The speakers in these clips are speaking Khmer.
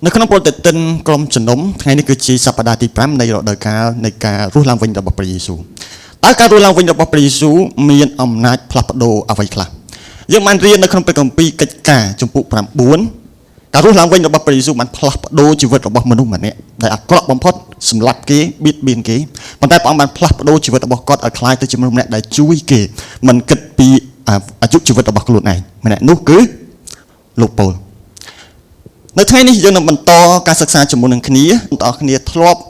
នៅក្នុងប្រតិទិនក្រុមជំនុំថ្ងៃនេះគឺជាសប្តាហ៍ទី5នៃរដូវកាលនៃការរស់ឡើងវិញរបស់ព្រះយេស៊ូវតើការរស់ឡើងវិញរបស់ព្រះយេស៊ូវមានអំណាចផ្លាស់ប្ដូរអ្វីខ្លះយើងបានរៀននៅក្នុងព្រះគម្ពីរកិច្ចការជំពូក9ការរស់ឡើងវិញរបស់ព្រះយេស៊ូវបានផ្លាស់ប្ដូរជីវិតរបស់មនុស្សម្នាក់ដែលអាក្រក់បំផុតសម្លាប់គេបៀតបៀនគេប៉ុន្តែព្រះអង្គបានផ្លាស់ប្ដូរជីវិតរបស់គាត់ឲ្យคล้ายទៅជាមនុស្សម្នាក់ដែលជួយគេមិនគិតពីអាយុជីវិតរបស់ខ្លួនឯងម្នាក់នោះគឺលោកប៉ូលនៅថ្ងៃនេះយើងនឹងបន្តការសិក្សាជាមួយនឹងគ្នាបងប្អូនគ្នាធ្លាប់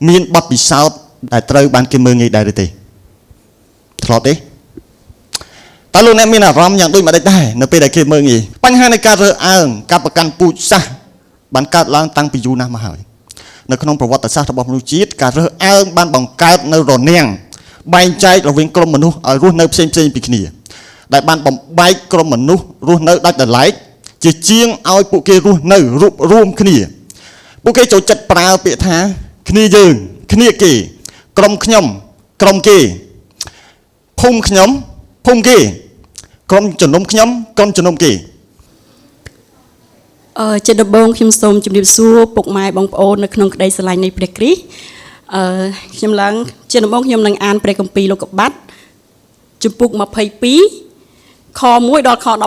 មានបទពិសោធន៍ដែលត្រូវបានគេមើលងាយដែរឬទេធ្លាប់ទេតើលោកអ្នកមានអារម្មណ៍យ៉ាងដូចម្តេចដែរនៅពេលដែលគេមើលងាយបញ្ហានៃការរើសអើងការប្រកាន់ពូជសាសន៍បានកើតឡើងតាំងពីយូរណាស់មកហើយនៅក្នុងប្រវត្តិសាស្ត្ររបស់មនុស្សជាតិការរើសអើងបានបង្កើតនៅរនាំងបែងចែករវាងក្រុមមនុស្សឲ្យរស់នៅផ្សេងពីគ្នាដែលបានបំបែកក្រុមមនុស្សរស់នៅដាច់ដោយឡែកជាជាងឲ្យពួកគេរស់នៅរួបរวมគ្នាពួកគេចូលចិត្តប្រើពាក្យថាគ្នាយើងគ្នាគេក្រុមខ្ញុំក្រុមគេភូមិខ្ញុំភូមិគេក្រុមជំនុំខ្ញុំក្រុមជំនុំគេជាដំបូងខ្ញុំសូមជម្រាបសួរពុកម៉ែបងប្អូននៅក្នុងក្តីស្រឡាញ់នៃព្រះគ្រីស្ទខ្ញុំឡើងជាដំបូងខ្ញុំនឹងអានព្រះគម្ពីរលោកុបាទជំពូក22ខ1ដល់ខ18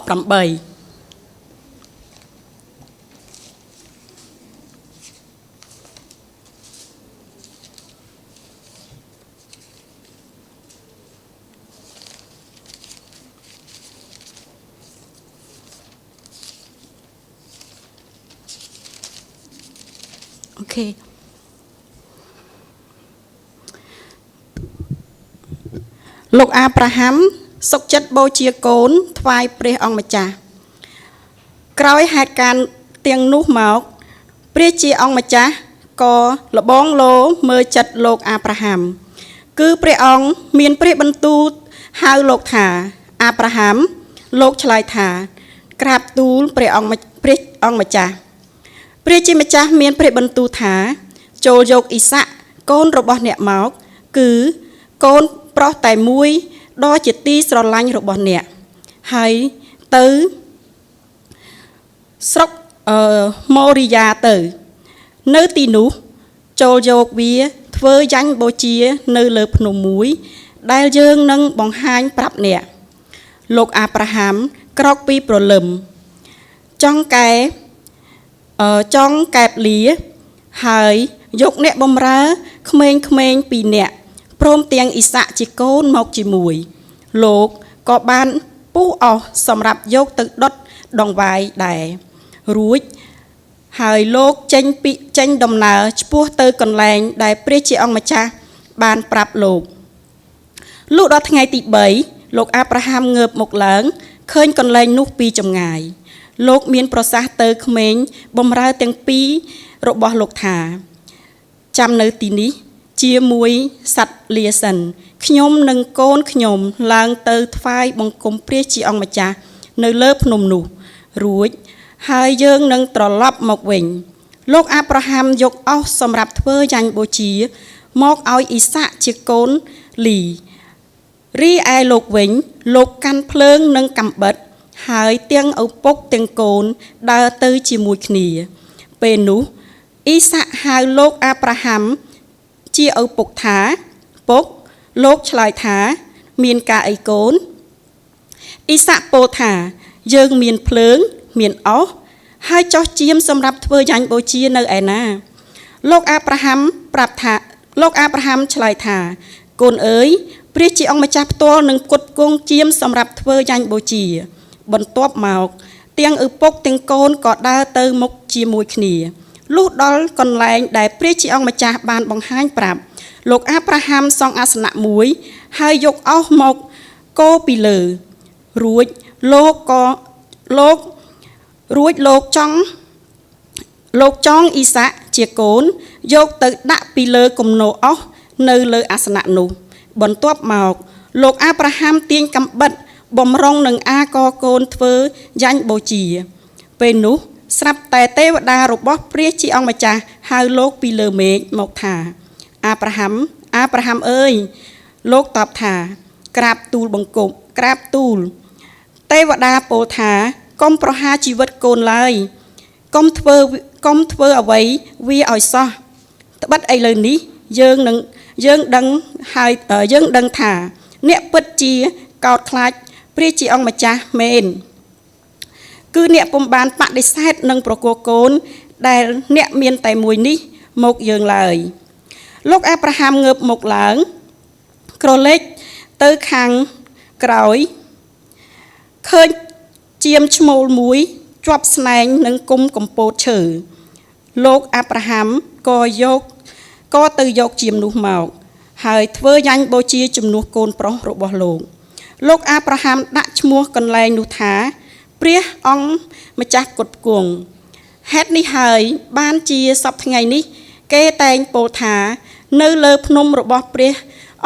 អូខេលោកអាប់រ៉ាហាំសុខចិត្តបូជាកូនថ្វាយព្រះអង្គម្ចាស់ក្រោយហេតុការណ៍ទាំងនោះមកព្រះជាអង្គម្ចាស់ក៏លបងលោមើលចិត្តលោកអាប់រ៉ាហាំគឺព្រះអង្គមានព្រះបន្ទូលហៅលោកថាអាប់រ៉ាហាំលោកឆ្លើយថាក្រាបទូលព្រះអង្គម្ចាស់ព្រះជាម្ចាស់មានព្រះបន្ទូលថាចូលយកអ៊ីសាក់កូនរបស់អ្នកមកគឺកូនប្រុសតែមួយដ៏ជាទីស្រឡាញ់របស់អ្នកហើយទៅស្រុកម៉ូរីយ៉ាទៅនៅទីនោះចូលយកវាធ្វើយ៉ាញ់បូជានៅលើភ្នំមួយដែលយើងនឹងបង្ហាញប្រាប់អ្នកលោកអាប់រ៉ាហាំក្រោកពីព្រលឹមចង់កែបលាហើយយកអ្នកបម្រើក្មេងៗពីរនាក់ព្រមទាំងអ៊ីសាក់ជាកូនមកជាមួយលោកក៏បានពុះអស់សម្រាប់យកទៅដុតដង្វាយដែររួចហើយលោកចេញដំណើរឆ្ពោះទៅកន្លែងដែលព្រះជាអង្គម្ចាស់បានប្រាប់លោកលុះដល់ថ្ងៃទី3លោកអាប់រ៉ាហាំងើបមកឡើងឃើញកន្លែងនោះពីចម្ងាយលោកមានប្រសាសន៍ទៅក្មេងបំរើទាំងពីររបស់លោកថាចាំនៅទីនេះជាមួយសត្វលាសិនខ្ញុំនិងកូនខ្ញុំឡើងទៅថ្វាយបង្គំព្រះជាអង្គម្ចាស់នៅលើភ្នំនោះរួចហើយយើងនឹងត្រឡប់មកវិញលោកអាប់រ៉ាហាំយកអស់សម្រាប់ធ្វើយ៉ាញ់បូជាមកឲ្យអ៊ីសាក់ជាកូនលីរីឯលោកវិញលោកកាន់ភ្លើងនិងកាំបិតហើយទាំងឪពុកទាំងកូនដើរទៅជាមួយគ្នាពេលនោះអ៊ីសាក់ហៅលោកអាប់រ៉ាហាំជាឪពុកថាពុកលោកឆ្លើយថាមានការអីកូនអ៊ីសាក់ពោលថាយើងមានភ្លើងមានអុសហើយចោះជាមសម្រាប់ធ្វើយ៉ាញ់បូជានៅឯណាលោកអាប់រ៉ាហាំឆ្លើយថាកូនអើយព្រះជាអង្គម្ចាស់ផ្ទាល់នឹងផ្គត់ផ្គង់ជាមសម្រាប់ធ្វើយ៉ាញ់បូជាបន្ទាប់មកទាំងឪពុកទាំងកូនក៏ដើរទៅមុខជាមួយគ្នាលុះដល់កន្លែងដែលព្រះជាអង្គម្ចាស់បានបង្ហាញប្រាប់លោកអាប់រ៉ាហាំសង់អាសនៈមួយហើយយកអុសមកកោពីលើរួចលោកចង់អ៊ីសាក់ជាកូនយកទៅដាក់ពីលើគំនរអុសនៅលើអាសនៈនោះបន្ទាប់មកលោកអាប់រ៉ាហាំទាញកាំបិតបំរុងនឹងអាកកូនធ្វើយ៉ាញ់បូជាពេលនោះស្រាប់តែទេវតារបស់ព្រះជាអង្គម្ចាស់ហៅលោកពីលើមេឃមកថាអាប់រ៉ាហាំអើយលោកតបថាក្រាបទូលបង្គំក្រាបទូលទេវតាពោលថាកុំប្រហារជីវិតកូនឡើយកុំ កុំធ្វើអ្វីវាឲ្យសោះត្បិតឥឡូវនេះយើងដឹងថាអ្នកពិតជាកោតខ្លាចព្រះជាអង្គម្ចាស់មែនគឺអ្នកពុំបានបដិសេធនឹងប្រគល់កូនដែលអ្នកមានតែមួយនេះមកយើងឡើយលោកអាប់រ៉ាហាំងើបមកឡើងក្រឡេកទៅខាងក្រោយឃើញជាមឈ្មោលមួយជាប់ស្នែងនឹងគុំកំពតឈើលោកអាប់រ៉ាហាំក៏ទៅយកជាមនោះមកហើយធ្វើយ៉ាញ់បូជាជំនួសកូនប្រុសរបស់លោកអាប់រ៉ាហាំដាក់ឈ្មោះកន្លែងនោះថាព្រះអង្គម្ចាស់គុតគង់ហេតុនេះហើយបានជាសពថ្ងៃនេះគេតែងពោលថានៅលើភ្នំរបស់ព្រះ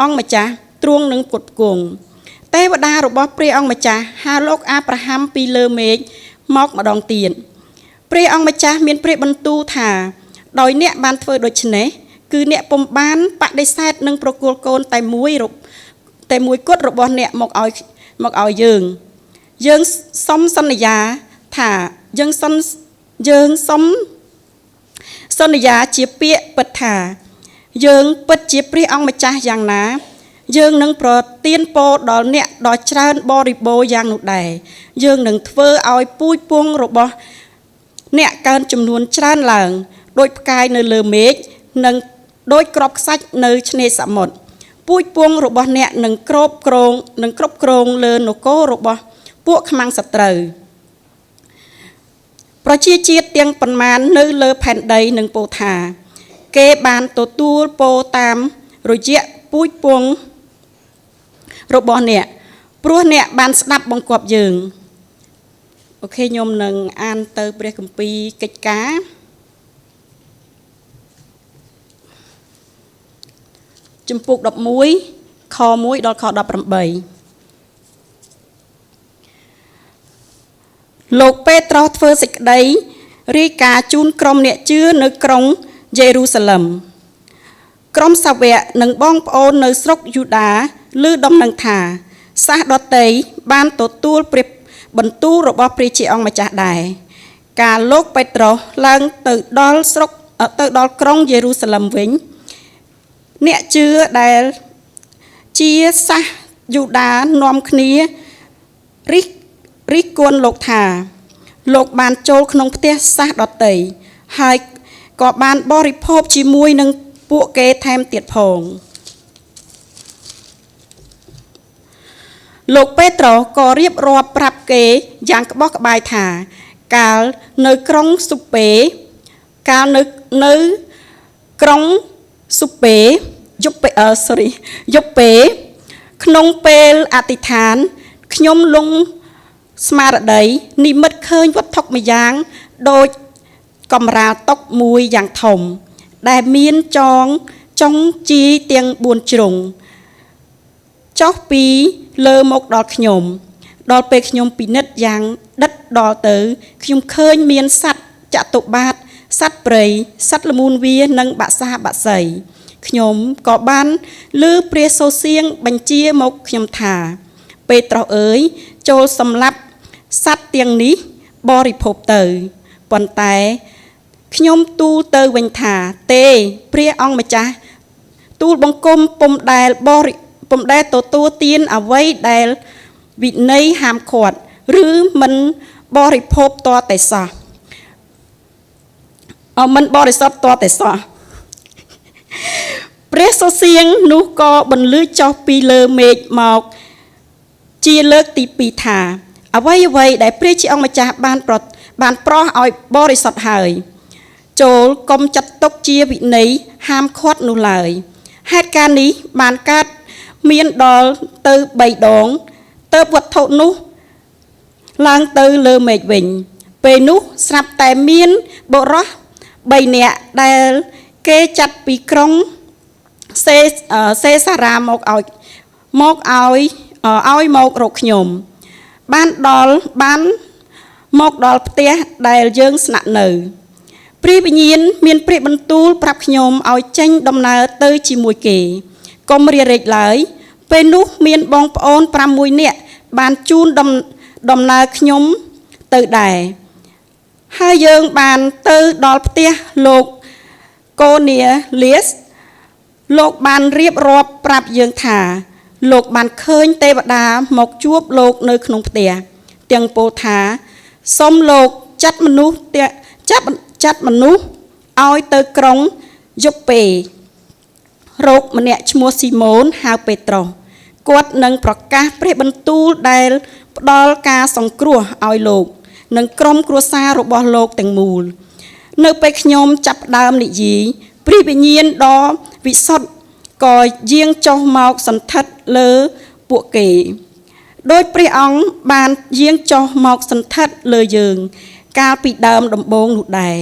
អង្គម្ចាស់ទ្រង់នឹងគុតគង់ទេវតារបស់ព្រះអង្គម្ចាស់ហៅលោកអាប់រ៉ាហាំពីលើមេឃមកម្ដងទៀតព្រះអង្គម្ចាស់មានព្រះបន្ទូលថាដោយអ្នកបានធ្វើដូច្នេះគឺអ្នកពុំបានបដិសេធនឹងប្រគល់កូនតែមួយគត់របស់អ្នកមកឲ្យយើងសុំសន្យាថាយើងសុំសន្យាជាពាក្យពិតថាយើងពិតជាព្រះអង្គម្ចាស់យ៉ាងណាយើងនឹងប្រទានពរដល់អ្នកដ៏ច្រើនបរិបូរណ៍យ៉ាងនោះដែរយើងនឹងធ្វើឲ្យពូជពង្សរបស់អ្នកកើនចំនួនច្រើនឡើងដោយផ្កាយនៅលើមេឃនិងដោយក្របខ្សាច់នៅឆ្នេរសមុទ្រពូជពង្សរបស់អ្នកនឹងគ្រប់គ្រងលើនគររបស់ពួកខ្មាំងសត្រូវប្រជាជាតិទាំងប៉ុន្មាននៅលើផែនដីនឹងពោលថាគេបានទទួលពរតាមរយៈពូជពង្សរបស់អ្នកព្រោះអ្នកបានស្ដាប់បង្គាប់យើងអូខេខ្ញុំនឹងអានទៅព្រះគម្ពីរកិច្ចការជំពូក11ខ1ដល់ខ18លោកពេត្រុសធ្វើសេចក្តីរាយការណ៍ជូនក្រុមអ្នកជឿនៅក្រុងយេរូសាឡឹមក្រុមសាវកនិងបងប្អូននៅស្រុកយូដាឮដំណឹងថាសាសដតីបានទទួលព្រះបន្ទូលរបស់ព្រះជាអង្គម្ចាស់ដែរការលោកពេត្រុសឡើងទៅដល់ក្រុងយេរូសាឡឹមវិញអ្នកជឿដែលជាសាសយូដានាំគ្នារិះគន់លោកថាលោកបានចូលក្នុងផ្ទះសាសដតីហើយក៏បានបរិភោគជាមួយនឹងពួកគេថែមទៀតផងលោកពេត្រុសក៏រៀបរាប់ប្រាប់គេយ៉ាងក្បោះក្បាយថាកាលនៅក្រុងស៊ូពេយប់ពេក្នុងពេលអធិដ្ឋានខ្ញុំលងស្មារតីនិមិត្តឃើញវត្ថុម្យ៉ាងដូចកំរាលតុមួយយ៉ាងធំដែលមានចុងជីទាំង4ជ្រុងចុះពីលើមកដល់ខ្ញុំដល់ពេលខ្ញុំពិនិត្យយ៉ាងដិតដល់ទៅខ្ញុំឃើញមានសត្វចតុបាតសត្វព្រៃសត្វល្មូនវានិងបក្សាបក្សីខ្ញុំក៏បានឮព្រះសូរសៀងបញ្ជាមកខ្ញុំថាពេត្រុសអើយចូលសម្លាប់សត្វទាំងនេះបរិភោគទៅប៉ុន្តែខ្ញុំទូលទៅវិញថាទេព្រះអង្គម្ចាស់ទូលបង្គំពុំដែលទទួលទានអ្វីដែលវិន័យហាមឃាត់ឬមិនបរិភោគតតែសោះមិនបរិសុទ្ធតតែសោះព្រះសូរសៀងនោះក៏បន្លឺចុះពីលើមេឃមកជាលើកទី2ថាអ្វីដែលព្រះជាអង្គម្ចាស់បានប្រោសឲ្យបរិសុទ្ធហើយចូលកុំចាត់ទុកជាវិន័យហាមឃាត់នោះឡើយហេតុការណ៍នេះបានកើតមានដល់ទៅ3ដងទើបវត្ថុនោះឡើងទៅលើមេឃវិញពេលនោះស្រាប់តែមានបុរស3នាក់ដែលគេចាត់ពីក្រុងសេសារ៉ាមករកខ្ញុំបានមកដល់ផ្ទះដែលយើងស្នាក់នៅព្រះវិញ្ញាណមានព្រះបន្ទូលប្រាប់ខ្ញុំឲ្យចេញដំណើរទៅជាមួយគេកុំរារែកឡើយពេលនោះមានបងប្អូន6នាក់បានជូនដំណើរខ្ញុំទៅដែរ ហើយយើងបានទៅដល់ផ្ទះលោកកូនីលៀសលោកបានរៀបរាប់ប្រាប់យើងថាលោកបានឃើញទេវតាមកជួបលោកនៅក្នុងផ្ទះទាំងពោលថាសូមលោកចាត់មនុស្សឲ្យទៅក្រុងយូប៉េរកម្នាក់ឈ្មោះស៊ីម៉ូនហៅពេត្រុសគាត់នឹងប្រកាសព្រះបន្ទូលដែលផ្ដល់ការសង្គ្រោះឲ្យលោកនិងក្រុមគ្រួសាររបស់លោកទាំងមូលនៅពេលខ្ញុំចាប់ផ្ដើមនិយាយព្រះវិញ្ញាណដ៏វិសុទ្ធក៏យាងចុះមកសន្ធិដ្ឋលើពួកគេដោយព្រះអង្គបានយាងចុះមកសន្ធិដ្ឋលើយើងកាលពីដើមដំបូងនោះដែរ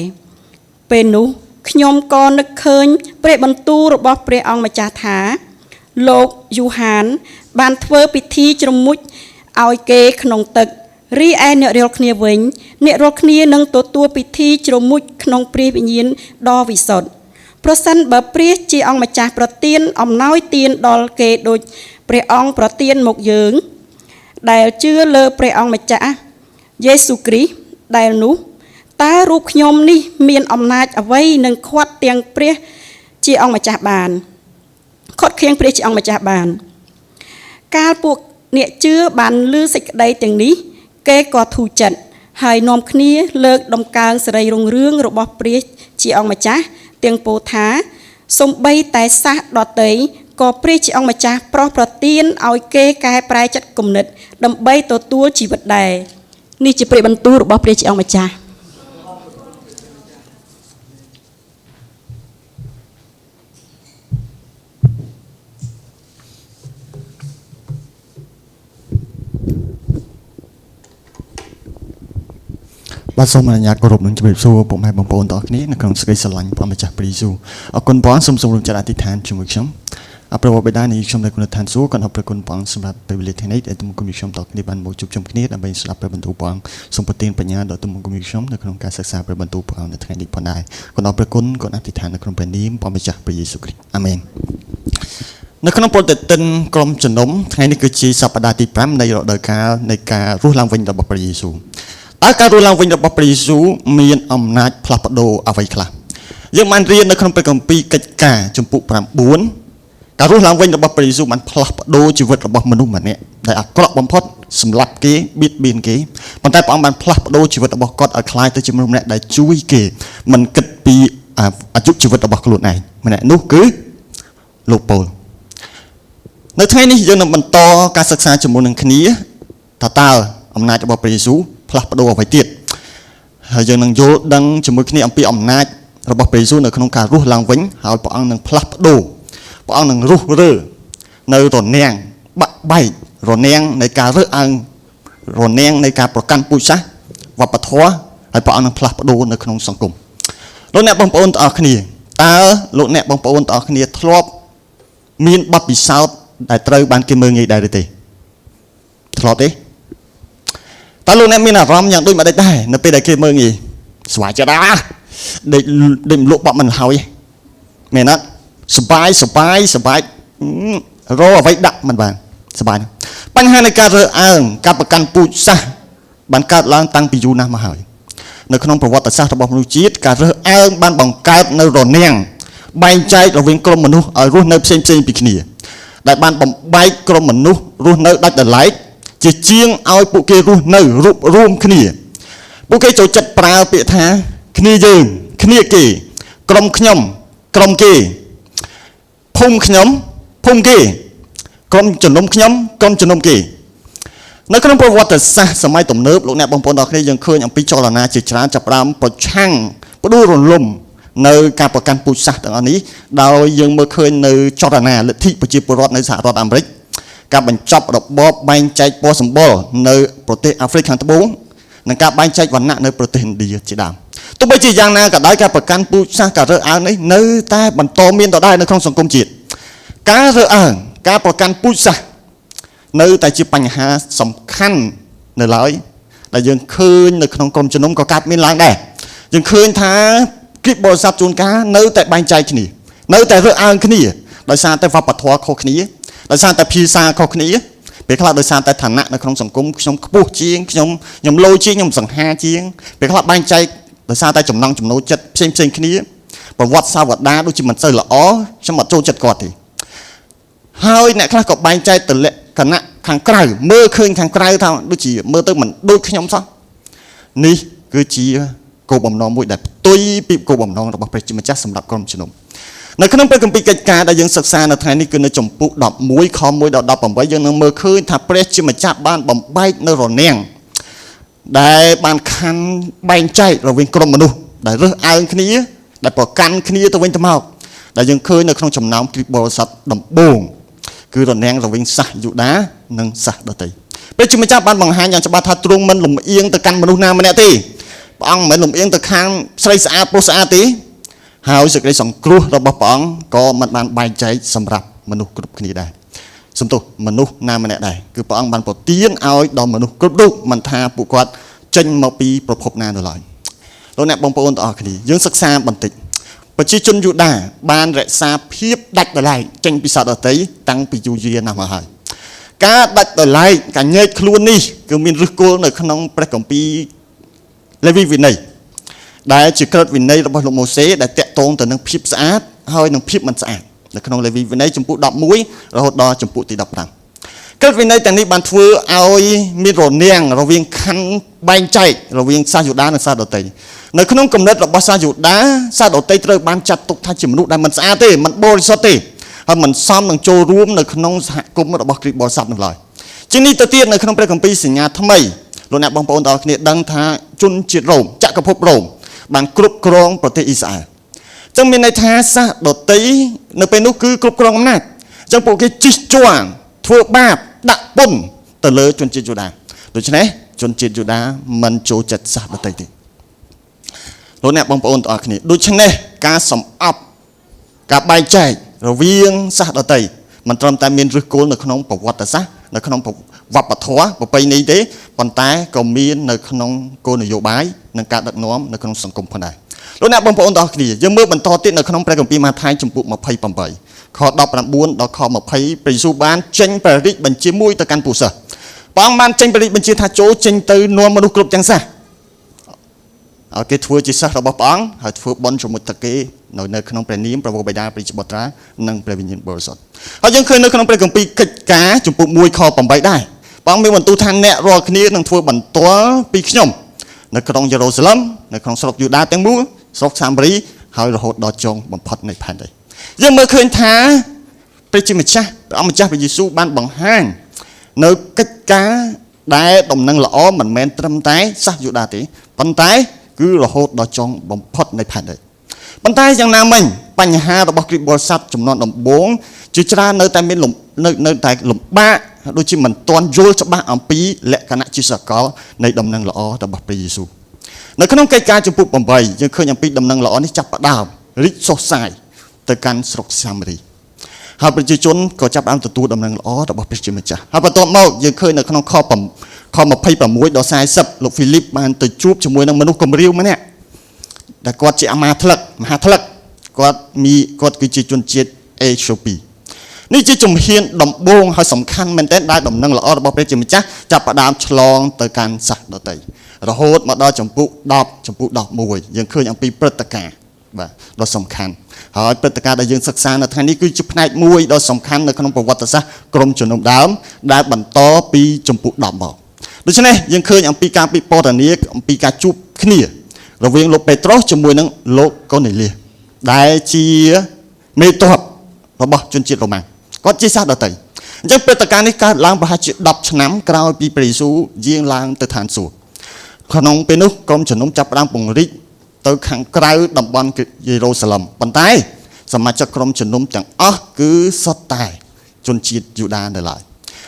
ពេលនោះខ្ញុំក៏នឹកឃើញព្រះបន្ទូលរបស់ព្រះអង្គម្ចាស់ថាលោកយូហានបានធ្វើពិធីជ្រមុជឲ្យគេក្នុងទឹករីឯអ្នករាល់គ្នាវិញអ្នករាល់គ្នានឹងទទួលពិធីជ្រមុជក្នុងព្រះវិញ្ញាណដ៏វិសុទ្ធប្រសិនបើព្រះជាអង្គម្ចាស់ប្រទានអំណោយទានដល់គេដូចព្រះអង្គប្រទានមកយើងដែលជឿលើព្រះអង្គម្ចាស់យេស៊ូគ្រីស្ទដែលនោះតើរូបខ្ញុំនេះមានអំណាចអ្វីនឹងខាត់ទាំងព្រះជាអង្គម្ចាស់បានខាត់ខៀងព្រះជាអង្គម្ចាស់បានកាលពួកអ្នកជឿបានឮសេចក្តីទាំងនេះគេក៏ធូរចិត្តហើយនាំគ្នាលើកដំកើងសេរីរុងរឿងរបស់ព្រះជាអង្គម្ចាស់ទាំងពោលថាសូម្បីតែសាសដតីក៏ព្រះជាអង្គម្ចាស់ប្រោះប្រទានឲ្យគេកែប្រែចិត្តគំនិតដើម្បីទទួលជីវិតដែរនេះជាព្រះបន្ទូលរបស់ព្រះជាអង្គម្ចាស់បាទសូមអនុញ្ញាតគោរពនឹងជម្រាបសួរពុកម៉ែបងប្អូនទាំងអស់គ្នានៅក្នុងសេចក្តីស្រឡាញ់ព្រះម្ចាស់ព្រះយេស៊ូវអរគុណព្រះអង្គសូមសូមរួមចិត្តអធិដ្ឋានជាមួយខ្ញុំអព្រះបិតានៃខ្ញុំនៅក្នុងឋានសួគ៌ក៏អរគុណព្រះអង្គសម្រាប់ពេលវេលាថ្ងៃនេះដែលទុំគុំខ្ញុំទាំងគ្នាបានមកជួបជុំគ្នាដើម្បីស្ដាប់ព្រះបន្ទូលព្រះអង្គសូមប្រទានបញ្ញាដល់ទុំគុំខ្ញុំនៅក្នុងការសិក្សាព្រះបន្ទូលព្រះអង្គនៅថ្ងៃនេះផងដែរក៏អរគុណក៏អធិដ្ឋាននៅក្នុងព្រះនាមព្រះម្ចាស់ព្រះយេស៊ូវគ្រីស្ទអាមែននៅក្នុងប្រតិទិនក្រុមជំនុំថ្ងៃនេះគឺជាសប្តាហ៍ទី5នៃរដូវកាលនៃការរស់ឡើងវិញរបស់ព្រះយេស៊ូវតើការរស់ឡើងវិញរបស់ព្រះយេស៊ូវមានអំណាចផ្លាស់ប្ដូរអ្វីខ្លះយើងបានរៀននៅក្នុងព្រះគម្ពីរកិច្ចការជំពូក9ការរស់ឡើងវិញរបស់ព្រះយេស៊ូវបានផ្លាស់ប្ដូរជីវិតរបស់មនុស្សម្នាក់ដែលអាក្រក់បំផុតសម្លាប់គេបៀតបៀនគេប៉ុន្តែព្រះអង្គបានផ្លាស់ប្ដូរជីវិតរបស់គាត់ឲ្យคล้ายទៅជាមនុស្សម្នាក់ដែលជួយគេមិនគិតពីអាយុជីវិតរបស់ខ្លួនឯងម្នាក់នោះគឺលោកប៉ូលនៅថ្ងៃនេះយើងនឹងបន្តការសិក្សាជាមួយនឹងគ្នាតើអំណាចរបស់ព្រះយេស៊ូវផ្លាស់ប្ដូរអ្វីទៀតហើយយើងនឹងយល់ដឹងជាមួយគ្នាអំពីអំណាចរបស់ព្រះយេស៊ូវនៅក្នុងការរស់ឡើងវិញហើយព្រះអង្គនឹងផ្លាស់ប្ដូរព្រះអង្គនឹងរុះរើនៅរនាំងបាក់បែករនាំងនៃការរើសអើងរនាំងនៃការប្រកាន់ពូជសាសន៍វប្បធម៌ហើយព្រះអង្គនឹងផ្លាស់ប្ដូរនៅក្នុងសង្គមលោកអ្នកបងប្អូនទាំងអស់គ្នាតើលោកអ្នកបងប្អូនទាំងអស់គ្នាធ្លាប់មានបទពិសោធន៍ដែលត្រូវបានគេមើលងាយដែរឬទេធ្លាប់ទេតើលោកអ្នកមានអារម្មណ៍យ៉ាងដូចម្ដេចដែរនៅពេលដែលគេមើលងាយស្វាយចិត្តដេកលក់បាក់មិនហើយមែនអត់សបាយរកអ្វីដាក់មិនបានសបាយបញ្ហានៃការរើសអើងការប្រកាន់ពូជសាសន៍បានកើតឡើងតាំងពីយូរណាស់មកហើយនៅក្នុងប្រវត្តិសាស្ត្ររបស់មនុស្សជាតិការរើសអើងបានបង្កើតនៅរនាំងបែងចែករវាងក្រុមមនុស្សឲ្យរស់នៅផ្សេងពីគ្នាដែលបានបំបែកក្រុមមនុស្សរស់នៅដាច់ដោយឡែកជាជាងឲ្យពួកគេរស់នៅរួបរួមគ្នាពួកគេចូលចិត្តប្រើពាក្យថាគ្នាយើងគ្នាគេក្រុមខ្ញុំក្រុមគេភូមិខ្ញុំភូមិគេក្រុមជំនុំខ្ញុំក្រុមជំនុំគេនៅក្នុងប្រវត្តិសាស្ត្រសម័យទំនើបលោកអ្នកបងប្អូនទាំងគ្នាយើងឃើញអំពីចលនាជាច្រើនចាប់ផ្ដើមប្រឆាំងផ្ដួលរលំនៅការប្រកាន់ពូជសាសន៍ទាំងអស់នេះដោយយើងមើលឃើញនៅចលនាលទ្ធិប្រជាពលរដ្ឋនៅសហរដ្ឋអាមេរិកការបញ្ចប់របបបែងចែកពណ៌សម្បុរនៅប្រទេសអាហ្វ្រិកខាងត្បូងនិងការបែងចែកវណ្ណៈនៅប្រទេសឥណ្ឌាជាដើមទោះបីជាយ៉ាងណាក៏ដោយការប្រកាន់ពូជសាសន៍ការរើសអើងនេះនៅតែបន្តមានដដែលនៅក្នុងសង្គមជាតិការរើសអើងការប្រកាន់ពូជសាសន៍នៅតែជាបញ្ហាសំខាន់នៅឡើយដែលយើងឃើញនៅក្នុងក្រុមជំនុំក៏កើតមានឡើងដែរយើងឃើញថាគិបបរិស័ទជួនកាលនៅតែបែងចែកគ្នានៅតែរើសអើងគ្នាដោយសារតែវប្បធម៌ខុសគ្នាដោយសារតែភាសាខុសគ្នាពេលខ្លះដោយសារតែឋានៈនៅក្នុងសង្គមខ្ញុំខ្ពស់ជាងខ្ញុំលោជាងខ្ញុំសង្ហាជាងពេលខ្លះបែងចែក ដោយសារតែចំណង់ចំណូលចិត្តផ្សេងគ្នាប្រវត្តិសាស្ត្រវតាដូចជាមិនសូវល្អខ្ញុំអត់ចូលចិត្តគាត់ទេហើយអ្នកខ្លះក៏បែងចែកទៅលក្ខណៈខាងក្រៅមើលឃើញខាងក្រៅថាដូចជាមើលទៅមិនដូចខ្ញុំសោះនេះគឺជាគោលបំណងមួយដែលផ្ទុយពីគោលបំណងរបស់ព្រះជាម្ចាស់សម្រាប់ក្រុមជំនុំនៅក្នុងព្រះគម្ពីរកិច្ចការដែលយើងសិក្សានៅថ្ងៃនេះគឺនៅចំពុក11ខ1ដល់18យើងនឹងមើលឃើញថាព្រះជាម្ចាស់បានបំបែកនៅរនាំងដែលបានខណ្ឌបែងចែករវាងក្រុមមនុស្សដែលរើសអើងគ្នាដែលប្រកាន់គ្នាទៅវិញទៅមកដែលយើងឃើញនៅក្នុងចំណោមគ្រីស្ទបរិស័ទដំបូងគឺរនាំងរវាងសាសយូដានិងសាសដទៃព្រះជាម្ចាស់បានបង្ហាញយ៉ាងច្បាស់ថាទ្រង់មិនលំអៀងទៅកាន់មនុស្សណាម្នាក់ទេព្រះអង្គមិនលំអៀងទៅខាងស្រីស្អាតប្រុសស្អាតទេហើយសេចក្តីសង្គ្រោះរបស់ព្រះអង្គក៏មិនបានបែងចែកសម្រាប់មនុស្សគ្រប់គ្នាដែរសំទោសមនុស្សណាម្នាក់ដែរគឺព្រះអង្គបានប្រទានឲ្យដល់មនុស្សគ្រប់រូបមិនថាពួកគាត់ចេញមកពីប្រភពណានៅឡើយលោកអ្នកបងប្អូនទាំងអស់គ្នាយើងសិក្សាបន្តិចប្រជាជនយូដាបានរក្សាភាពដាច់ដោយឡែកចេញពីសាសដទៃតាំងពីយូរយារណាស់មកហើយការដាច់ដោយឡែកការញែកខ្លួននេះគឺមានឫសគល់នៅក្នុងព្រះគម្ពីរលេវីវិន័យដែលជាក្រឹតវិន័យរបស់លោកម៉ូសេដែលតាក់ទងទៅនឹងភាពស្អាតហើយនឹងភាពមិនស្អាតនៅក្នុងលេវីវិន័យចំពុក11រហូតដល់ចំពុកទី15ក្រឹតវិន័យទាំងនេះបានធ្វើឲ្យមានរនាំងរវាងខណ្ឌបែងចែករវាងសាសយូដានិងសាសដទៃនៅក្នុងគំនិតរបស់សាសយូដាសាសដទៃត្រូវបានចាត់ទុកថាជាមនុស្សដែលមិនស្អាតទេមិនបរិសុទ្ធទេហើយមិនសមនឹងចូលរួមនៅក្នុងសហគមន៍របស់គ្រីស្ទបរិស័ទនោះឡើយជាងនេះទៅទៀតនៅក្នុងព្រះគម្ពីរសញ្ញាថ្មីលោកអ្នកបងប្អូនទាំងអស់គ្នាដឹងថាជនជាតិរ៉ូមចក្រភពរ៉ូមបានគ្រប់គ្រងប្រទេសអ៊ីស្រាអែលចឹងមានន័យថាសាសដទៃនៅពេលនោះគឺគ្រប់គ្រងអំណាចចឹងពួកគេជិះជាន់ធ្វើបាបដាក់ពន្ធទៅលើជនជាតិយូដាដូច្នេះជនជាតិយូដាមិនចូលចិត្តសាសដទៃទេលោកអ្នកបងប្អូនទាំងអស់គ្នាដូច្នេះការសំអប់ការបែងចែករវាងសាសដទៃមិនត្រឹមតែមានឫសគល់នៅក្នុងប្រវត្តិសាស្ត្រនៅក្នុងវប្បធម៌ប្រពៃណីទេប៉ុន្តែក៏មាននៅក្នុងគោលនយោបាយនិងការដឹកនាំនៅក្នុងសង្គមផងដែរលោកអ្នកបងប្អូនទាំងអស់គ្នាយើងមើលបន្តទៀតនៅក្នុងព្រះគម្ពីរម៉ាថាយចំពុក28ខ19ដល់ខ20ព្រះយេស៊ូវបានចេញព្រះរាជបញ្ជាមួយទៅកាន់ពួកសិស្សព្រះអង្គបានចេញព្រះរាជបញ្ជាថាចូលចេញទៅនាំមនុស្សគ្រប់ទាំងសាសឲ្យគេធ្វើជាសិស្សរបស់ព្រះអង្គហើយធ្វើបុណ្យជាមួយទឹកគេនៅក្នុងព្រះនាមព្រះបិតាព្រះជាបុត្រានិងព្រះវិញ្ញាណបរិសុទ្ធហើយយើងឃើញនៅក្នុងព្រះគម្ពីរកិច្ចការចំពុក1ខ8ដែរព្រះអង្គមានបន្ទូលថាអ្នករាល់គ្នានឹងធ្វើបន្ទាល់ពីខ្ញុំនៅក្នុងយេរូសាឡិមនៅក្នុងស្រុកយូដាទាំងមូលស្រុកសាមារីហើយរហូតដល់ចុងបំផុតនៃផែនដីយើងមើលឃើញថាព្រះជាម្ចាស់ព្រះអង្គម្ចាស់ព្រះយេស៊ូវបានបង្ហាញនៅកិច្ចការដែលដំណឹងល្អមិនមែនត្រឹមតែសាសយូដាទេប៉ុន្តែគឺរហូតដល់ចុងបំផុតនៃផែនដីប៉ុន្តែយ៉ាងណាមិញបញ្ហារបស់គ្រីស្ទបរិស័ទចំនួនដំបូងជាច្រើននៅតែមាននៅតែលំបាកដូចជាមិនទាន់យល់ច្បាស់អំពីលក្ខណៈជាសកលនៃដំណឹងល្អរបស់ព្រះយេស៊ូវនៅក្នុងកិច្ចការចំពុក8យើងឃើញអំពីដំណឹងល្អនេះចាប់ផ្ដើមរីកសុសសាយទៅកាន់ស្រុកសាមារីហើយប្រជាជនក៏ចាប់ផ្ដើមទទួលដំណឹងល្អរបស់ព្រះជាម្ចាស់ហើយបន្ទាប់មកយើងឃើញនៅក្នុងខ26ដល់40លោកហ្វីលីបបានទៅជួបជាមួយនឹងមនុស្សកំរាវម្នាក់ដែលគាត់ជាមហាថ្លឹកគាត់គឺជាជនជាតិអេត្យូពីនេះជាជំហានដំបូងហើយសំខាន់មែនទែនដែលដំណឹងល្អរបស់ព្រះជាម្ចាស់ចាប់ផ្ដើមឆ្លងទៅកាន់សាសដទៃរហូតមកដល់ចំពុក10ចំពុក11យើងឃើញអំពីព្រឹត្តិការណ៍បាទដ៏សំខាន់ហើយព្រឹត្តិការណ៍ដែលយើងសិក្សានៅថ្ងៃនេះគឺជាផ្នែកមួយដ៏សំខាន់នៅក្នុងប្រវត្តិសាស្ត្រក្រុមជំនុំដើមដែលបន្តពីចំពុក10មកដូច្នេះយើងឃើញអំពីការពិពណ៌នាអំពីការជួបគ្នារវាងលោកពេត្រុសជាមួយនឹងលោកកូនេលៀសដែលជាមេទ័ពរបស់ជនជាតិរ៉ូម៉ាំងគាត់ជាសាសដទៃអញ្ចឹងព្រឹត្តិការណ៍នេះកើតឡើងប្រហែលជា10ឆ្នាំក្រោយពីព្រះយេស៊ូវយាងឡើងទៅឋានសួគ៌ក្នុងពេលនោះក្រុមជំនុំចាប់ផ្ដើមពង្រីកទៅខាងក្រៅតំបន់យេរូសាឡិមប៉ុន្តែសមាជិកក្រុមជំនុំទាំងអស់គឺសុទ្ធតែជនជាតិយូដានៅឡើយ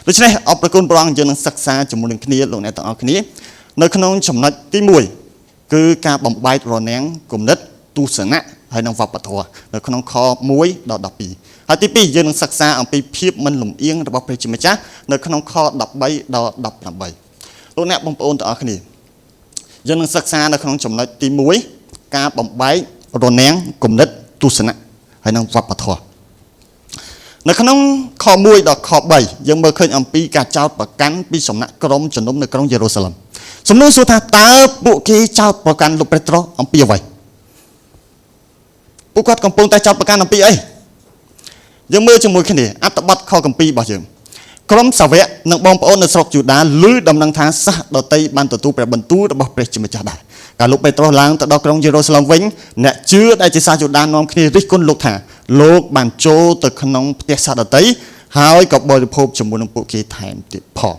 ដូច្នេះអរគុណព្រះអង្គយើងនឹងសិក្សាជាមួយនឹងគ្នាលោកអ្នកទាំងអស់គ្នានៅក្នុងចំណុចទី1គឺការបំបែករនាំងគំនិតទស្សនៈហើយនិងវប្បធម៌នៅក្នុងខ1ដល់12ហើយទី2យើងនឹងសិក្សាអំពីភាពមិនលំអៀងរបស់ព្រះជាម្ចាស់នៅក្នុងខ13ដល់18លោកអ្នកបងប្អូនទាំងអស់គ្នាយើងនឹងសិក្សានៅក្នុងចំណុចទី1ការបំបែករនាំងគំនិតទស្សនៈហើយនិងវប្បធម៌នៅក្នុងខ1ដល់ខ3យើងមើលឃើញអំពីការចោទប្រកាន់ពីសំណាក់ក្រុមជំនុំនៅក្រុងយេរូសាឡិមស សំណួរសួរថាតើពួកគេចោទប្រកាន់លោកពេត្រុសអំពីអ្វីពួកគាត់កំពុងតែចោទប្រកាន់អំពីអីយើងមើលជាមួយគ្នាអត្ថបទខគម្ពីររបស់យើងក្រុមសាវកនិងបងប្អូននៅស្រុកយូដាឮដំណឹងថាសាសដតីបានទទួលព្រះបន្ទូលរបស់ព្រះជាម្ចាស់ដែរកាលលោកពេត្រុសឡើងទៅដល់ក្រុងយេរូសាឡិមវិញអ្នកជឿដែលជាសាសយូដានាំគ្នារិះគន់លោកថាលោកបានចូលទៅក្នុងផ្ទះសាសដតីហើយក៏បរិភោគជាមួយនឹងពួកគេថែមទៀតផង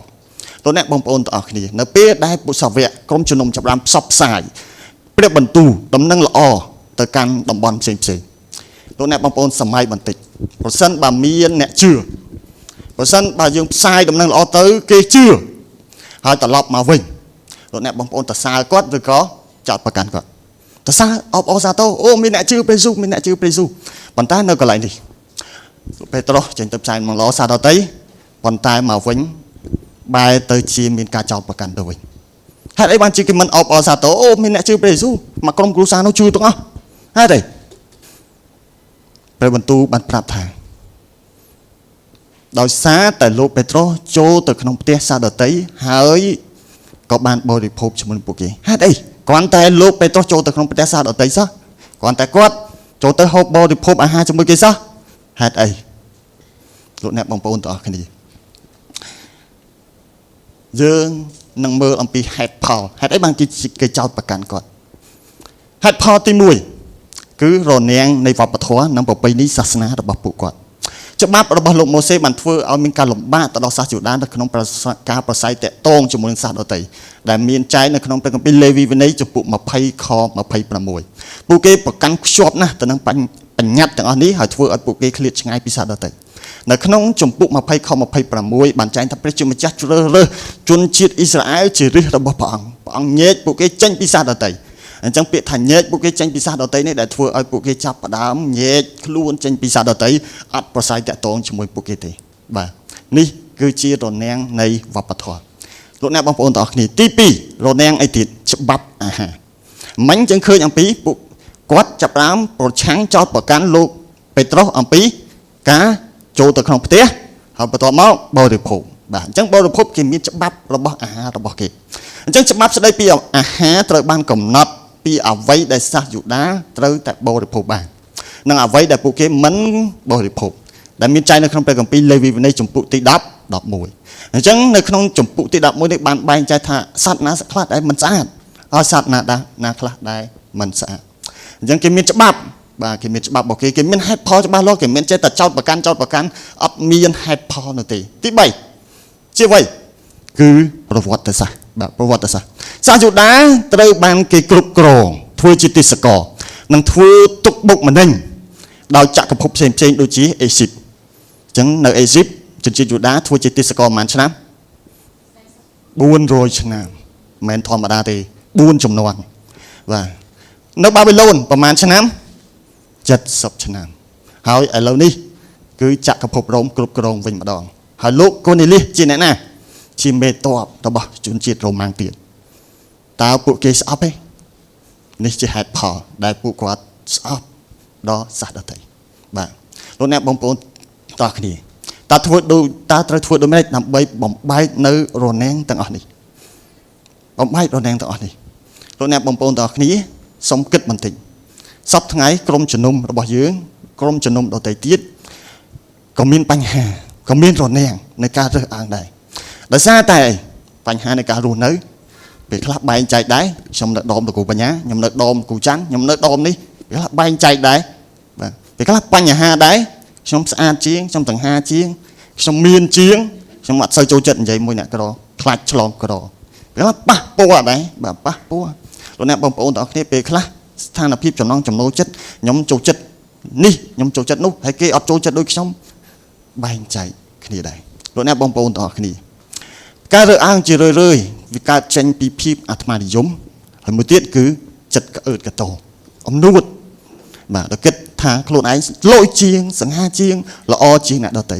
លោកអ្នកបងប្អូនទាំងអស់គ្នានៅពេលដែលពួកសាវកក្រុមជំនុំចាប់បានផ្សព្វផ្សាយព្រះបន្ទូលដំណឹងល្អទៅកាន់តំបន់ផ្សេងលោកអ្នកបងប្អូនសម័យបន្តិចប្រសិនបើមានអ្នកជឿប្រសិនបើយើងផ្សាយដំណឹងល្អទៅគេជឿហើយត្រឡប់មកវិញលោកអ្នកបងប្អូនតសើគាត់ឬក៏ចោទប្រកាន់គាត់តសើអបអរសាទរអូមានអ្នកជឿព្រះយេស៊ូវមានអ្នកជឿព្រះយេស៊ូវប៉ុន្តែនៅកន្លែងនេះលោកពេត្រុសចេញទៅផ្សាយដំណឹងល្អសាដតីប៉ុន្តែមកវិញបែរទៅជាមានការចោទប្រកាន់ទៅវិញហេតុអីបានជាគេមិនអបអរសាទរអូមានអ្នកជឿព្រះយេស៊ូវមកក្រុមគ្រួសារនោះជឿទាំងអស់ហេតុអីព្រះបន្ទូលបានប្រាប់ថាដោយសារតែលោកពេត្រុសចូលទៅក្នុងផ្ទះសាដតីហើយក៏បានបរិភោគជាមួយពួកគេហេតុអីគ្រាន់តែលោកពេត្រុសចូលទៅក្នុងផ្ទះសាដតីសោះគ្រាន់តែគាត់ចូលទៅហូបបរិភោគអាហារជាមួយគេសោះហេតុអីលោកអ្នកបងប្អូនទាំងអស់គ្នាយើងនឹងមើលអំពីហេតុផលហេតុអីបានគេចោទប្រកាន់គាត់ហេតុផលទី1គឺរនាំងនៃវប្បធម៌និងប្រពៃណីសាសនារបស់ពួកគាត់ច្បាប់របស់លោកម៉ូសេបានធ្វើឲ្យមានការលំបាកទៅដល់សាសយូដានៅក្នុងការប្រស័យតាក់ទងជាមួយនឹងសាសដទៃដែលមានចែងនៅក្នុងព្រះគម្ពីរលេវីវិន័យចំពុក20ខ26ពួកគេប្រកាន់ខ្ជាប់ណាស់ទៅនឹងបញ្ញត្តិទាំងអស់នេះហើយធ្វើឲ្យពួកគេឃ្លាតឆ្ងាយពីសាសដទៃនៅក្នុងចំពុក20ខ26បានចែងថាព្រះជាម្ចាស់ជ្រើសរើសជនជាតិអ៊ីស្រាអែលជារាជរបស់ព្រះអង្គញែកពួកគេចេញពីសាសដទៃអញ្ចឹងពាក្យថាញែកពួកគេចេញពីសាសដទៃនេះដែលធ្វើឲ្យពួកគេចាប់ផ្ដើមញែកខ្លួនចេញពីសាសដទៃអត់ប្រស័យតាក់ទងជាមួយពួកគេទេបាទនេះគឺជារនាំងនៃវប្បធម៌លោកអ្នកបងប្អូនទាំងអស់គ្នាទី2រនាំងអីទៀតច្បាប់អាហារមិញចឹងឃើញអំពីពួកគាត់ចាប់ផ្ដើមប្រឆាំងចោទប្រកាន់លោកពេត្រុសអំពីការចូលទៅក្នុងផ្ទះហើយបន្ទាប់មកបរិភោគបាទអញ្ចឹងបរិភោគគេមានច្បាប់របស់អាហាររបស់គេអញ្ចឹងច្បាប់ស្ដីពីអាហារត្រូវបានកំណត់ពីអ្វីដែលសាសយូដាត្រូវតែបរិភោគបាននិងអ្វីដែលពួកគេមិនបរិភោគដែលមានចែងនៅក្នុងព្រះគម្ពីរលេវីវិន័យចំពុកទី10 11អញ្ចឹងនៅក្នុងចំពុកទី11នេះបានបែងចែកថាសត្វណាខ្លះដែលមិនស្អាតហើយសត្វណាខ្លះដែលមិនស្អាតអញ្ចឹងគេមានច្បាប់បាទគេមានច្បាប់របស់គេមានហេតុផលច្បាស់លាស់គេមានចេះតែចោទប្រកាន់អត់មានហេតុផលនោះទេទី3ជាអ្វីគឺប្រវត្តិសាស្ត្របាទប្រវត្តិសាស្ត្រសាសយូដាត្រូវបានគេគ្រប់គ្រងធ្វើជាទេសកលនិងធ្វើទុកបុកម្នេញដោយចក្រភពផ្សេងដូចជាអេស៊ីបអញ្ចឹងនៅអេស៊ីបជនជាតិយូដាធ្វើជាទេសកលប្រហែលឆ្នាំ400ឆ្នាំមិនមែនធម្មតាទេ4ជំនាន់បាទនៅបាប៊ីឡូនប្រហែលឆ្នាំ70ឆ្នាំហើយឥឡូវនេះគឺចក្រភពរ៉ូមគ្រប់គ្រងវិញម្ដងហើយលោកកូនីលីសជាអ្នកណាជាមេតបរបស់ជនជាតិរ៉ូម៉ាំងទៀតតើពួកគេស្អប់ទេនេះជាហេតុផលដែលពួកគាត់ស្អប់ដល់សាសដទៃបាទលោកអ្នកបងប្អូនតោះគ្នាតើត្រូវធ្វើដូចម្តេចដើម្បីបំបែកនៅរនាំងទាំងអស់នេះបំបែករនាំងទាំងអស់នេះលោកអ្នកបងប្អូនតោះគ្នាសូមគិតបន្តិចសប្តាហ៍ថ្ងៃក្រុមជំនុំរបស់យើងក្រុមជំនុំដទៃទៀតក៏មានបញ្ហាក៏មានរនាំងในការរើសអើងដែរដោយសារតែបញ្ហានៃការរស់នៅពេលខ្លះបែងចែកដែរខ្ញុំនៅដមតកូបញ្ញាខ្ញុំនៅដមគូច័ន្ទខ្ញុំនៅដមនេះពេលខ្លះបែងចែកដែរបាទពេលខ្លះបញ្ហាដែរខ្ញុំស្អាតជាងខ្ញុំតង្ហាជាងខ្ញុំមានជាងខ្ញុំអត់សូវចូលចិត្តនិយាយមួយអ្នកក្រខ្លាចឆ្លងក្រពេលខ្លះប៉ះពោះដែរបាទប៉ះពោះលោកអ្នកបងប្អូនទាំងអស់គ្នាពេលខ្លះស្ថានភាពចំណងចំណូលចិត្តខ្ញុំចូលចិត្តនេះខ្ញុំចូលចិត្តនោះហើយគេអត់ចូលចិត្តដូចខ្ញុំបែងចែកគ្នាដែរលោកអ្នកបងប្អូនទាំងអស់គ្នាការរើសអើងជារឿយវាកើតចេញពីភាពអាត្មានិយមហើយមួយទៀតគឺចិត្តក្អឺតកតោអំនួតបាទដល់គិតថាខ្លួនឯងលយជាងសង្ហាជាងល្អជាងអ្នកដទៃ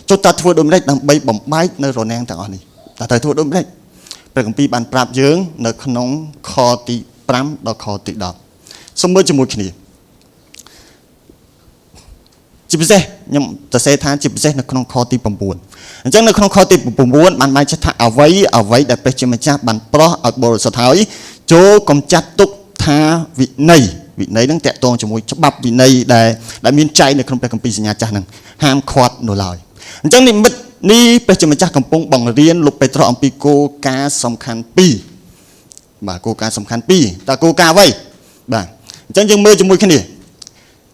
ចុះតើធ្វើដូចម្តេចដើម្បីបំបែកនៅរនាំងទាំងអស់នេះតើត្រូវធ្វើដូចម្តេចព្រះគម្ពីរបានប្រាប់យើងនៅក្នុងខទី5ដល់ខទី10សូមមើលជាមួយគ្នាជ ពិសេសខ្ញុំសរសេរថាជាពិសេសនៅក្នុងខទី9អញ្ចឹងនៅក្នុងខទី9បានបញ្ជាក់ថាអ្វីដែលព្រះជាម្ចាស់បានប្រោះឲ្យបរិសុទ្ធហើយចូលកំចាត់ទុកថាវិន័យនឹងតកតងជាមួយច្បាប់វិន័យដែលមានចែងនៅក្នុងព្រះគម្ពីរសញ្ញាចាស់ហ្នឹងហាមឃាត់នោះឡើយអញ្ចឹងនិមិត្តនេះព្រះជាម្ចាស់កំពុងបង្រៀនលោកពេត្រុសអំពីគោលការណ៍សំខាន់2បាទគោលការណ៍សំខាន់2តើគោលការណ៍អ្វីបាទអញ្ចឹងយើងមើលជាមួយគ្នា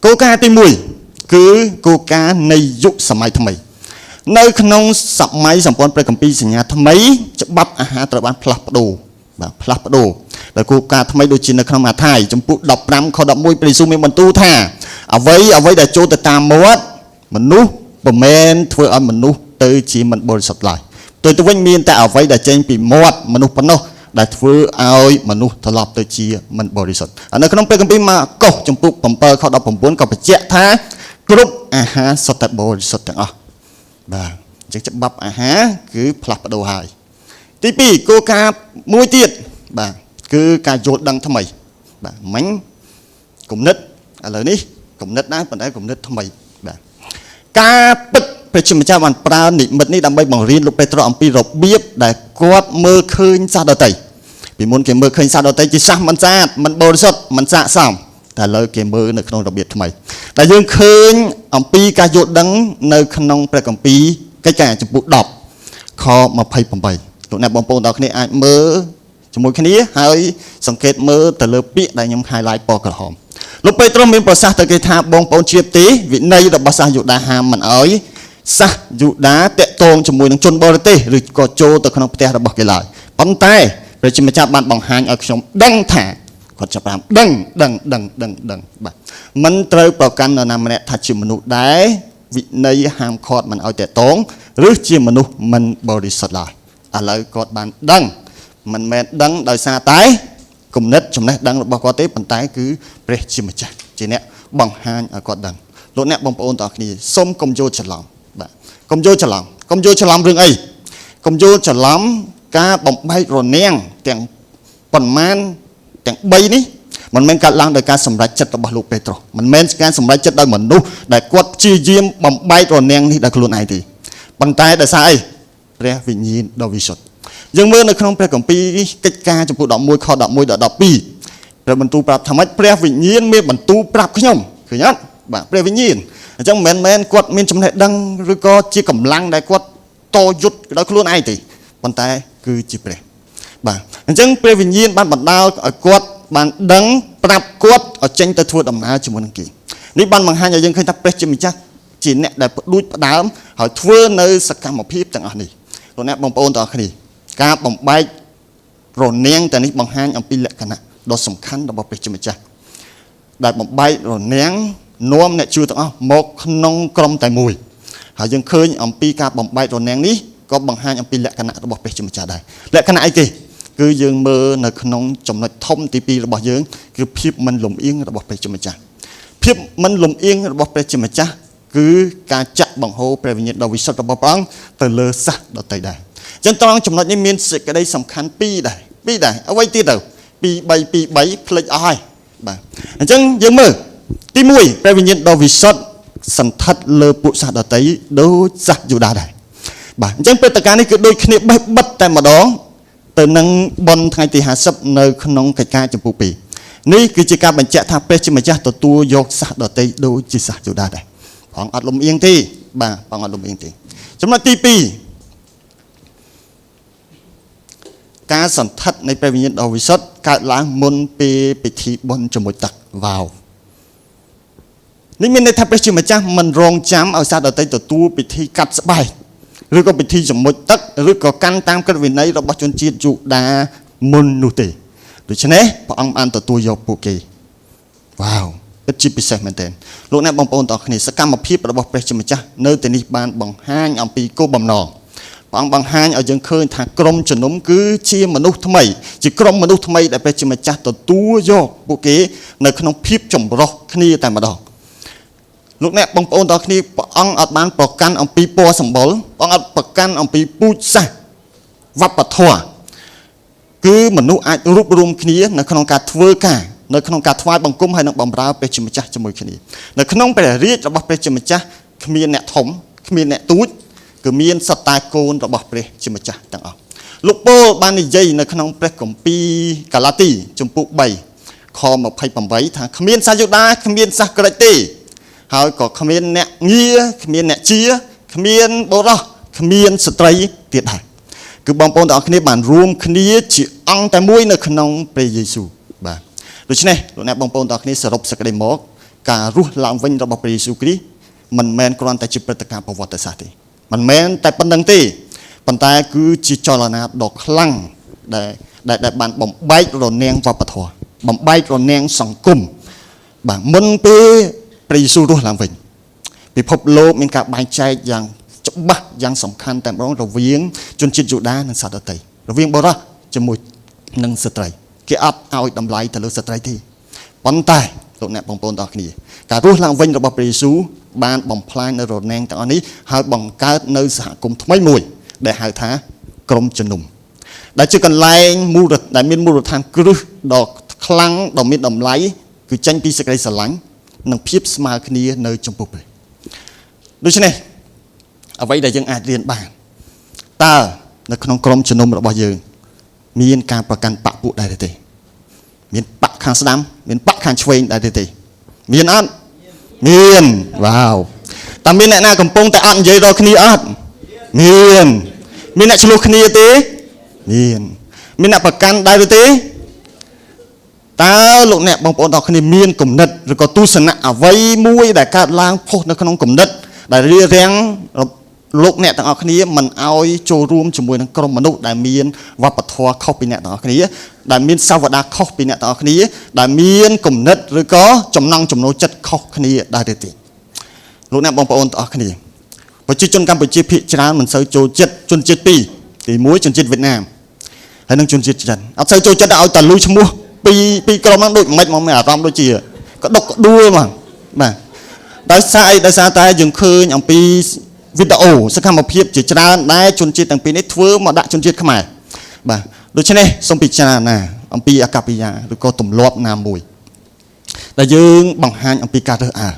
គោលការណ៍ទី1គឺគោលការណ៍នៃយុគសម័យថ្មីនៅក្នុងសម័យសម្ព័ន្ធព្រះគម្ពីរសញ្ញាថ្មីច្បាប់អាហារត្រូវបានផ្លាស់ប្ដូរដោយគោលការណ៍ថ្មីដូចជានៅក្នុងម៉ាថាយចំពុក15ខ11ព្រះយេស៊ូវមានបន្ទូលថាអ្វីដែលចូលទៅតាមមាត់មនុស្សមិនមែនធ្វើឲ្យមនុស្សទៅជាមិនបរិសុទ្ធឡើយទៅវិញមានតែអ្វីដែលចេញពីមាត់មនុស្សប៉ុណ្ណោះដែលធ្វើឲ្យមនុស្សត្រឡប់ទៅជាមិនបរិសុទ្ធនៅក្នុងព្រះគម្ពីរម៉ាកុសចំពុក7ខ19ក៏បញ្ជាក់ថាគ្រប់អាហារសុទ្ធតែបរិសុទ្ធទាំងអស់បាទអញ្ចឹងច្បាប់អាហារគឺផ្លាស់ប្ដូរហើយទី2គោលការណ៍មួយទៀតបាទគឺការយល់ដឹងថ្មីបាទមិញគំនិតឥឡូវនេះគំនិតដែរប៉ុន្តែគំនិតថ្មីបាទការពិតព្រះជាម្ចាស់បានប្រើនិមិត្តនេះដើម្បីបង្រៀនលោកពេត្រុសអំពីរបៀបដែលគាត់មើលឃើញសាសដទៃពីមុនគេមើលឃើញសាសដទៃជាសាសមិនស្អាតមិនបរិសុទ្ធមិនស័ក្តិសមតែឥឡូវគេមើលនៅក្នុងរបៀបថ្មីដែលយើងឃើញអំពីការយល់ដឹងនៅក្នុងព្រះគម្ពីរកិច្ចការចំពុក10ខ28លោកអ្នកបងប្អូនទាំងគ្នាអាចមើលជាមួយគ្នាហើយសង្កេតមើលទៅលើពាក្យដែលខ្ញុំ highlight ពណ៌ក្រហមលោកពេត្រុសមានប្រសាសន៍ទៅគេថាបងប្អូនជាទេវិន័យរបស់សាសយូដាហាមមិនអោយសាសយូដាតាក់ទងជាមួយនឹងជនបរទេសឬក៏ចូលទៅក្នុងផ្ទះរបស់គេឡើយប៉ុន្តែព្រះជាម្ចាស់បានបង្ហាញឲ្យខ្ញុំដឹងថាគាត់ចាប់បានដឹងបាទមិនត្រូវប្រកាន់នរណាម្នាក់ថាជាមនុស្សដែរវិន័យហាមឃាត់មិនអោយតាក់ទងឬជាមនុស្សមិនបរិសុទ្ធឡើយឥឡូវគាត់បានដឹងមិនមែនដឹងដោយសារតែគំនិតចំណេះដឹងរបស់គាត់ទេប៉ុន្តែគឺព្រះជាម្ចាស់ជាអ្នកបង្ហាញឲ្យគាត់ដឹងលោកអ្នកបងប្អូនទាំងគ្នាសូមកុំយល់ច្រឡំបាទកុំយល់ច្រឡំរឿងអីកុំយល់ច្រឡំការបំបែករនាំងទាំងប៉ុន្មានទាំង3នេះមិនមែនកើតឡើងដោយការសម្រេចចិត្តរបស់លោកពេត្រុសមិនមែនការសម្រេចចិត្តដោយមនុស្សដែលគាត់ព្យាយាមបំបែករនាំងនេះដោយខ្លួនឯងទេប៉ុន្តែដោយសារអីព្រះវិញ្ញាណដ៏វិសុទ្ធយើងមើលនៅក្នុងព្រះគម្ពីរកិច្ចការចំពុក11ខ11ដល់12ព្រះបន្ទូលប្រាប់ថាម៉េចព្រះវិញ្ញាណមានបន្ទូលប្រាប់ខ្ញុំឃើញអត់បាទព្រះវិញ្ញាណអញ្ចឹងមិនមែនគាត់មានចំណេះដឹងឬក៏ជាកម្លាំងដែលគាត់តយុទ្ធដោយខ្លួនឯងទេប៉ុន្តែគឺជាព្រះបាទអញ្ចឹងព្រះវិញ្ញាណបានបណ្ដាលឲ្យគាត់បានដឹងប្រាប់គាត់ឲ្យចេញទៅធ្វើដំណើរជាមួយនឹងគេនេះបានបង្ហាញឲ្យយើងឃើញថាព្រះជាម្ចាស់ជាអ្នកដែលផ្ដួចផ្ដើមហើយធ្វើនៅសកម្មភាពទាំងអស់នេះលោកអ្នកបងប្អូនទាំងអស់គ្នាការបំបែករនាំងតែនេះបង្ហាញអំពីលក្ខណៈដ៏សំខាន់របស់ព្រះជាម្ចាស់ដែលបំបែករនាំងនាំអ្នកជឿទាំងអស់មកក្នុងក្រុមតែមួយហើយយើងឃើញអំពីការបំបែករនាំងនេះក៏បង្ហាញអំពីលក្ខណៈរបស់ព្រះជាម្ចាស់ដែរលក្ខណៈអីទេគឺយើងមើលនៅក្នុងចំណុចធំទី2របស់យើងគឺភាពមិនលំអៀងរបស់ព្រះជាម្ចាស់ភាពមិនលំអៀងរបស់ព្រះជាម្ចាស់គឺការចាក់បង្ហូរព្រះវិញ្ញាណដ៏វិសុទ្ធរបស់ព្រះអង្គទៅលើសាសដទៃដែរចឹងត្រង់ចំណុចនេះមានសេចក្តីសំខាន់2ដែរអ្វីទៀតទៅ2 3ផ្លេចអស់ហើយបាទអញ្ចឹងយើងមើលទី1ព្រះវិញ្ញាណដ៏វិសុទ្ធសន្ធិដ្ឋលើពួកសាសដទៃដូចសាសយូដាដែរបាទអញ្ចឹងព្រឹត្តិការណ៍នេះគឺដូចគ្នាបេះបិទតែម្ដងទៅនឹងបុណ្យថ្ងៃទី50នៅក្នុងកិច្ចការចំពោះ2នេះគឺជាការបញ្ជាក់ថាព្រះជាម្ចាស់ទទួលយកសាសដទៃដូចជាសាសយូដាដែរព្រះអង្គអត់លំអៀងទេបាទព្រះអង្គអត់លំអៀងទេចំណុចទី2ការសន្ធិដ្ឋនៃព្រះវិញ្ញាណដ៏វិសុទ្ធកើតឡើងមុនពេលពិធីបុណ្យជាមួយទឹកវ៉ាវនេះមានន័យថាព្រះជាម្ចាស់មិនរងចាំឲ្យសាសដទៃទទួលពិធីកាត់ស្បែកឬក៏ពិធីជាមួយទឹកឬក៏កាន់តាមក្រឹតវិន័យរបស់ជនជាតិយូដាមុននោះទេដូច្នេះព្រះអង្គបានទទួលយកពួកគេវ៉ាវពិតជាពិសេសមែនទែនលោកអ្នកបងប្អូនទាំងគ្នាសកម្មភាពរបស់ព្រះជាម្ចាស់នៅទីនេះបានបង្ហាញអំពីគោលបំណងព្រះអង្គបង្ហាញឲ្យយើងឃើញថាក្រុមជំនុំគឺជាមនុស្សថ្មីជាក្រុមមនុស្សថ្មីដែលព្រះជាម្ចាស់ទទួលយកពួកគេនៅក្នុងភាពចម្រុះគ្នាតែម្ដងលោកអ្នកបងប្អូនទាំងគ្នាព្រះអង្គអត់បានប្រកាន់អំពីពណ៌សម្បុរព្រះអង្គអត់ប្រកាន់អំពីពូជសាសន៍វប្បធម៌គឺមនុស្សអាចរួបរวมគ្នានៅក្នុងការធ្វើការ នៅក្នុងការថ្វាយបង្គំហើយនឹងបម្រើព្រះជាម្ចាស់ជាមួយគ្នានៅក្នុងព្រះរាជរបស់ព្រះជាម្ចាស់គ្មានអ្នកធំគ្មានអ្នកទូចគឺមានសត្វតែកូនរបស់ព្រះជាម្ចាស់ទាំងអស់លោកប៉ូលបាននិយាយនៅក្នុងព្រះគម្ពីរកាឡាទីជំពូក3ខ28ថាគ្មានសាសយូដាគ្មានសាសក្រិចទេហើយក៏គ្មានអ្នកងារគ្មានអ្នកជាគ្មានបុរសគ្មានស្ត្រីទៀតដែរគឺបងប្អូនទាំងអស់គ្នាបានរួមគ្នាជាអង្គតែមួយនៅក្នុងព្រះយេស៊ូវបាទដូច្នេះលោកអ្នកបងប្អូនទាំងអស់គ្នាសរុបសេចក្តីមកការរស់ឡើងវិញរបស់ព្រះយេស៊ូវគ្រីស្ទមិនមែនគ្រាន់តែជាព្រឹត្តិការណ៍ប្រវត្តិសាស្ត្រទេមិនមែនតែប៉ុណ្្នឹងទេប៉ុន្តែគឺជាចលនាដ៏ខ្លាំងដែលបានបំបែករនាំងវប្បធម៌បំបែករនាំងសង្គមបាទមុនពេលព្រះយេស៊ូវរស់ឡើងវិញពិភពលោកមានការបែងចែកយ៉ាងច្បាស់យ៉ាងសំខាន់តែម្ដងរវាងជនជាតិយូដានិងសាសដទៃរវាងបុរសជាមួយនឹងស្ត្រីគេអត់ឲ្យតម្លៃទៅលើស្ត្រីទេប៉ុន្តែលោកអ្នកបងប្អូនទាំងអស់គ្នាការរស់ឡើងវិញរបស់ព្រះយេស៊ូវបានបំផ្លាញនៅរនាំងទាំងអស់នេះហើយបង្កើតនៅសហគមន៍ថ្មីមួយដែលហៅថាក្រុមជំនុំដែលជាកន្លែងដែលមានមូលដ្ឋានគ្រឹះដ៏ខ្លាំងដ៏មានតម្លៃគឺចេញពីសេចក្តីស្រឡាញ់និងភាពស្មើគ្នានៅចំពោះព្រះដូច្នេះអ្វីដែលយើងអាចរៀនបានតើនៅក្នុងក្រុមជំនុំរបស់យើងមានការប្រកាន់បកពួកដែរទេមានបកខាងស្ដាំមានបកខាងឆ្វេងដែរទេមានអត់មានវ៉ាវតើមានអ្នកណាកំពុងតែអត់និយាយដល់គ្នាអត់មានអ្នកឆ្លោះគ្នាទេមានអ្នកប្រកាន់ដែរទេតើលោកអ្នកបងប្អូនទាំងគ្នាមានគំនិតឬក៏ទស្សនៈអ្វីមួយដែលកើតឡើងផុសនៅក្នុងគំនិតដែលរារាំងលោកអ្នកទាំងអស់គ្នាមិនឲ្យចូលរួមជាមួយនឹងក្រុមមនុស្សដែលមានវប្បធម៌ខុសពីអ្នកទាំងអស់គ្នាដែលមានសាវតាខុសពីអ្នកទាំងអស់គ្នាដែលមានគំនិតឬក៏ចំណង់ចំណូលចិត្តខុសគ្នាដែរទេលោកអ្នកបងប្អូនទាំងអស់គ្នាប្រជាជនកម្ពុជាភាគច្រើនមិនសូវចូលចិត្តជនជាតិពីរទី1ជនជាតិវៀតណាមហើយនិងជនជាតិចិនអត់សូវចូលចិត្តឲ្យតែលុយឈ្មោះពីក្រុមហ្នឹងដូចមិនមកមានអារម្មណ៍ដូចជាក្តុកក្តួលមកបាទដោយសារតែយើងឃើញអំពីវីដេអូសកម្មភាពជាច្រើនដែលជនជាតិទាំងពីរនេះធ្វើមកដាក់ជនជាតិខ្មែរបាទដូច្នេះសូមពិចារណាអំពីអកប្បកិរិយាឬក៏ទម្លាប់ណាមួយដែលយើងបង្ហាញអំពីការរើសអើង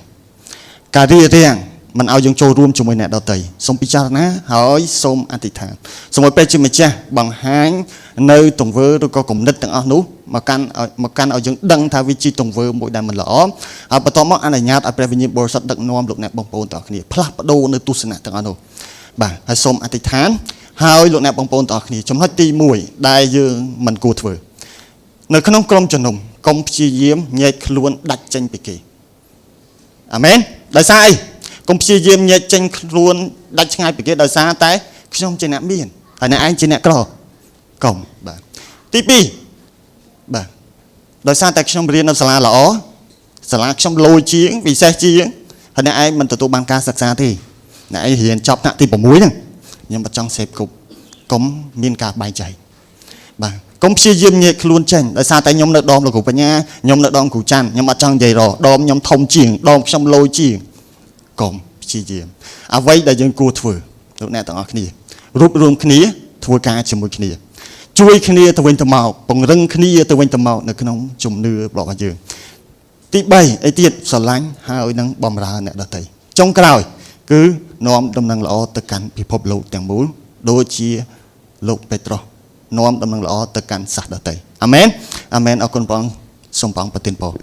ការរារាំងមិនឲ្យយើងចូលរួមជាមួយអ្នកដទៃសូមពិចារណាហើយសូមអធិដ្ឋានសូមឲ្យព្រះជាម្ចាស់បង្ហាញនៅទង្វើឬក៏គំនិតទាំងអស់នោះមកកាន់ឲ្យយើងដឹងថាវាជាទង្វើមួយដែលមិនល្អហើយបន្ទាប់មកអនុញ្ញាតឲ្យព្រះវិញ្ញាណបរិសុទ្ធដឹកនាំលោកអ្នកបងប្អូនទាំងអស់គ្នាផ្លាស់ប្ដូរនៅទស្សនៈទាំងអស់នោះបាទហើយសូមអធិដ្ឋានហើយលោកអ្នកបងប្អូនទាំងអស់គ្នាចំណុចទី1ដែលយើងមិនគួរធ្វើនៅក្នុងក្រុមជំនុំកុំព្យាយាមញែកខ្លួនដាច់ចេញពីគេអាមែនដោយសារអីកុំព្យាយាមញែកចេញខ្លួនដាច់ឆ្ងាយពីគេដោយសារតែខ្ញុំជាអ្នកមានហើយអ្នកឯងជាអ្នកក្រកុំបាទទី2បាទដោយសារតែខ្ញុំរៀននៅសាលាល្អសាលាខ្ញុំលយជាងពិសេសជាងហើយអ្នកឯងមិនទទួលបានការសិក្សាទេអ្នកឯងរៀនចប់ថ្នាក់ទី6ហ្នឹងខ្ញុំមិនចង់សេពគប់កុំមានការបែងចែកបាទកុំព្យាយាមញែកខ្លួនចេញដោយសារតែខ្ញុំនៅដមលោកគ្រូបញ្ញាខ្ញុំនៅដមគ្រូច័ន្ទខ្ញុំអត់ចង់និយាយរដមខ្ញុំធំជាងដមខ្ញុំលយជាងកុំព្យាយាមអ្វីដែលយើងគួរធ្វើលោកអ្នកទាំងអស់គ្នារួបរวมគ្នាធ្វើការជាមួយគ្នាជួយគ្នាទៅវិញទៅមកពង្រឹងគ្នាទៅវិញទៅមកនៅក្នុងជំនឿរបស់យើងទី3អីទៀតស្រឡាញ់ហើយនឹងបម្រើអ្នកដទៃចុងក្រោយគឺនាំដំណឹងល្អទៅកាន់ពិភពលោកទាំងមូលដូចជាលោកពេត្រុសនាំដំណឹងល្អទៅកាន់សាសដទៃអាមែនអាមែនអរគុណព្រះអង្គសូមព្រះអង្គប្រទានពរ